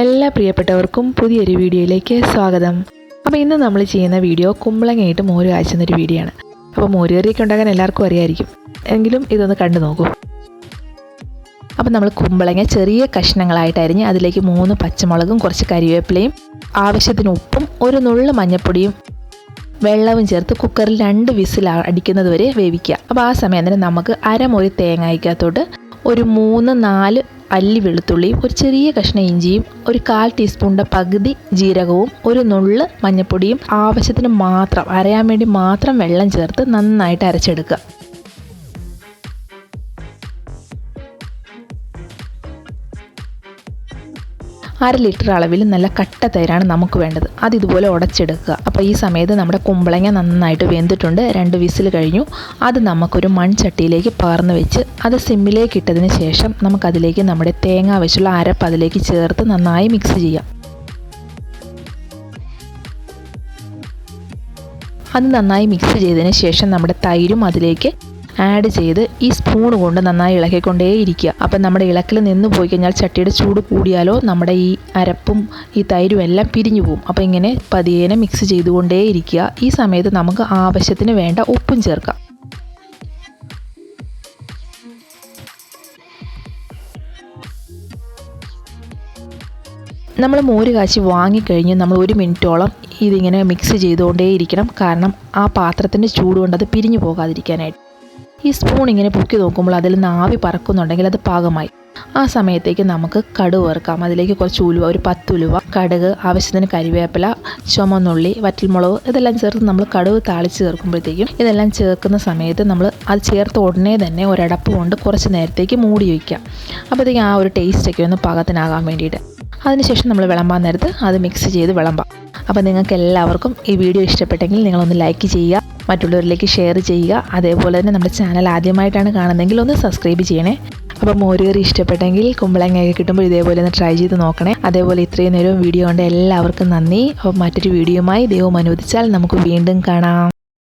എല്ലാ പ്രിയപ്പെട്ടവർക്കും പുതിയൊരു വീഡിയോയിലേക്ക് സ്വാഗതം. അപ്പോൾ ഇന്ന് നമ്മൾ ചെയ്യുന്ന വീഡിയോ കുമ്പളങ്ങയിട്ട് മോര് കാച്ചുന്നൊരു വീഡിയോ ആണ്. അപ്പോൾ മോര് കറിയൊക്കെ ഉണ്ടാക്കാൻ എല്ലാവർക്കും അറിയായിരിക്കും, എങ്കിലും ഇതൊന്ന് കണ്ടു നോക്കൂ. അപ്പോൾ നമ്മൾ കുമ്പളങ്ങ ചെറിയ കഷ്ണങ്ങളായിട്ട് അരിഞ്ഞ് അതിലേക്ക് 3 പച്ചമുളകും കുറച്ച് കരിവേപ്പിലയും ആവശ്യത്തിന് ഉപ്പും ഒരു നുള്ളു മഞ്ഞൾപ്പൊടിയും വെള്ളവും ചേർത്ത് കുക്കറിൽ 2 വിസിൽ അടിക്കുന്നത് വരെ വേവിക്കുക. അപ്പോൾ ആ സമയം തന്നെ നമുക്ക് അരമുറി തേങ്ങയ്ക്കകത്തോട്ട് ഒരു 3-4 അല്ലി വെളുത്തുള്ളിയും ഒരു ചെറിയ കഷ്ണം ഇഞ്ചിയും ഒരു 1/4 ടീസ്പൂണിൻ്റെ പകുതി ജീരകവും ഒരു നുള്ള് മഞ്ഞൾപ്പൊടിയും ആവശ്യത്തിന് മാത്രം അരയാൻ വേണ്ടി മാത്രം വെള്ളം ചേർത്ത് നന്നായിട്ട് അരച്ചെടുക്കുക. അര ലിറ്റർ അളവിൽ നല്ല കട്ട തൈരാണ് നമുക്ക് വേണ്ടത്. അത് ഇതുപോലെ ഉടച്ചെടുക്കുക. അപ്പോൾ ഈ സമയത്ത് നമ്മുടെ കുമ്പളങ്ങ നന്നായിട്ട് വെന്തിട്ടുണ്ട്. 2 വിസിൽ കഴിഞ്ഞു. അത് നമുക്കൊരു മൺചട്ടിയിലേക്ക് പകർന്ന് വെച്ച് അത് സിമ്മിലേക്ക് ഇട്ടതിന് ശേഷം നമുക്കതിലേക്ക് നമ്മുടെ തേങ്ങ വെച്ചുള്ള അരപ്പ് അതിലേക്ക് ചേർത്ത് നന്നായി മിക്സ് ചെയ്യാം. അത് നന്നായി മിക്സ് ചെയ്തതിന് ശേഷം നമ്മുടെ തൈരും അതിലേക്ക് ആഡ് ചെയ്ത് ഈ സ്പൂൺ കൊണ്ട് നന്നായി ഇളക്കിക്കൊണ്ടേയിരിക്കുക. അപ്പം നമ്മുടെ ഇളക്കിൽ നിന്ന് പോയി കഴിഞ്ഞാൽ ചട്ടിയുടെ ചൂട് കൂടിയാലോ നമ്മുടെ ഈ അരപ്പും ഈ തൈരും എല്ലാം പിരിഞ്ഞു പോകും. അപ്പോൾ ഇങ്ങനെ പതിയേനെ മിക്സ് ചെയ്തുകൊണ്ടേയിരിക്കുക. ഈ സമയത്ത് നമുക്ക് ആവശ്യത്തിന് വേണ്ട ഉപ്പും ചേർക്കാം. നമ്മൾ മോര് കാച്ചി വാങ്ങിക്കഴിഞ്ഞ് നമ്മൾ 1 മിനിറ്റോളം ഇതിങ്ങനെ മിക്സ് ചെയ്തുകൊണ്ടേയിരിക്കണം. കാരണം ആ പാത്രത്തിൻ്റെ ചൂട് കൊണ്ട് അത് പിരിഞ്ഞു പോകാതിരിക്കാനായിട്ട്. ഈ സ്പൂൺ ഇങ്ങനെ പൊക്കി നോക്കുമ്പോൾ അതിൽ നിന്ന് ആവി പറക്കുന്നുണ്ടെങ്കിൽ അത് പാകമായി. ആ സമയത്തേക്ക് നമുക്ക് കടുക് വറുക്കാം. അതിലേക്ക് കുറച്ച് ഉലുവ, ഒരു 10 ഉലുവ, കടുക്, ആവശ്യത്തിന് കരിവേപ്പില, ചുമന്നുള്ളി, വറ്റൽമുളക് ഇതെല്ലാം ചേർത്ത് നമ്മൾ കടുക് താളിച്ച് ചേർക്കുമ്പോഴത്തേക്കും ഇതെല്ലാം ചേർക്കുന്ന സമയത്ത് നമ്മൾ അത് ചേർത്ത ഉടനെ തന്നെ ഒരടപ്പ് കൊണ്ട് കുറച്ച് നേരത്തേക്ക് മൂടി വയ്ക്കാം. അപ്പോഴത്തേക്കും ആ ഒരു ടേസ്റ്റൊക്കെ ഒന്ന് പാകത്തിനാകാൻ വേണ്ടിയിട്ട്. അതിനുശേഷം നമ്മൾ വിളമ്പാൻ നേരത്ത് അത് മിക്സ് ചെയ്ത് വിളമ്പാം. അപ്പോൾ നിങ്ങൾക്ക് എല്ലാവർക്കും ഈ വീഡിയോ ഇഷ്ടപ്പെട്ടെങ്കിൽ നിങ്ങളൊന്ന് ലൈക്ക് ചെയ്യുക, മറ്റുള്ളവരിലേക്ക് ഷെയർ ചെയ്യുക. അതേപോലെ തന്നെ നമ്മുടെ ചാനൽ ആദ്യമായിട്ടാണ് കാണുന്നതെങ്കിൽ ഒന്ന് സബ്സ്ക്രൈബ് ചെയ്യണേ. അപ്പോൾ മോര് കറി ഇഷ്ടപ്പെട്ടെങ്കിൽ കുമ്പളങ്ങയൊക്കെ കിട്ടുമ്പോൾ ഇതേപോലെ ഒന്ന് ട്രൈ ചെയ്ത് നോക്കണേ. അതേപോലെ ഇത്രയും നേരം വീഡിയോ കൊണ്ട് എല്ലാവർക്കും നന്ദി. അപ്പോൾ മറ്റൊരു വീഡിയോയുമായി ദൈവം അനുവദിച്ചാൽ നമുക്ക് വീണ്ടും കാണാം.